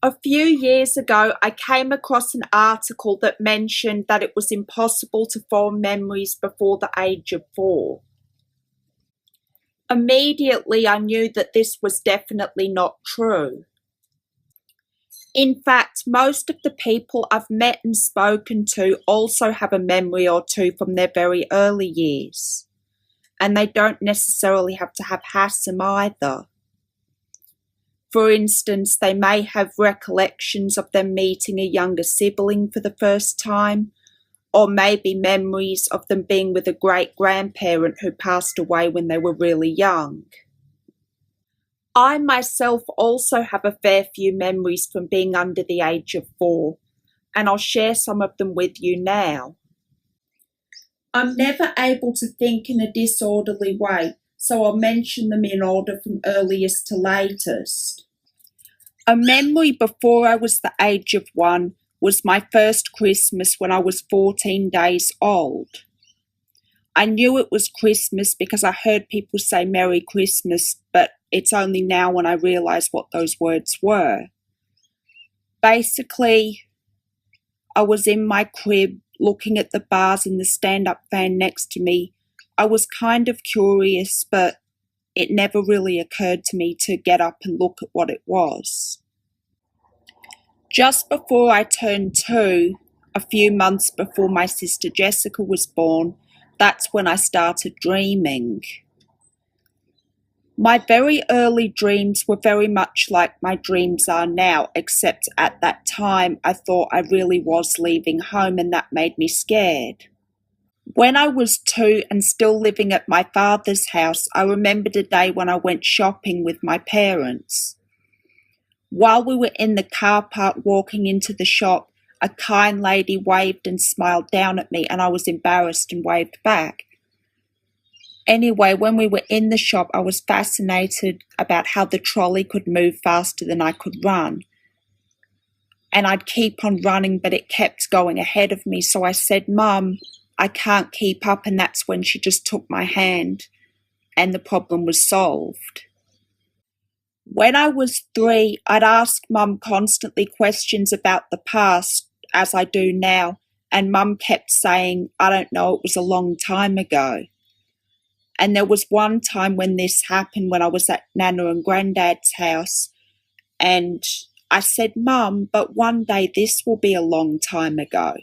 A few years ago, I came across an article that mentioned that it was impossible to form memories before the age of 4. Immediately, I knew that this was definitely not true. In fact, most of the people I've met and spoken to also have a memory or two from their very early years, and they don't necessarily have to have HASM either. For instance, they may have recollections of them meeting a younger sibling for the first time, or maybe memories of them being with a great-grandparent who passed away when they were really young. I myself also have a fair few memories from being under the age of 4, and I'll share some of them with you now. I'm never able to think in a disorderly way, so I'll mention them in order from earliest to latest. A memory before I was the age of 1 was my first Christmas when I was 14 days old. I knew it was Christmas because I heard people say Merry Christmas, but it's only now when I realise what those words were. Basically, I was in my crib looking at the bars and the stand-up fan next to me. I was kind of curious, but it never really occurred to me to get up and look at what it was. Just before I turned 2, a few months before my sister Jessica was born, that's when I started dreaming. My very early dreams were very much like my dreams are now, except at that time I thought I really was leaving home, and that made me scared. When I was 2 and still living at my father's house, I remembered a day when I went shopping with my parents. While we were in the car park walking into the shop, a kind lady waved and smiled down at me, and I was embarrassed and waved back. Anyway, when we were in the shop, I was fascinated about how the trolley could move faster than I could run. And I'd keep on running, but it kept going ahead of me, so I said, "Mum, I can't keep up," and that's when she just took my hand, and the problem was solved. When I was 3, I'd ask Mum constantly questions about the past, as I do now, and Mum kept saying, "I don't know, it was a long time ago." And there was one time when this happened when I was at Nana and Granddad's house, and I said, "Mum, but one day this will be a long time ago."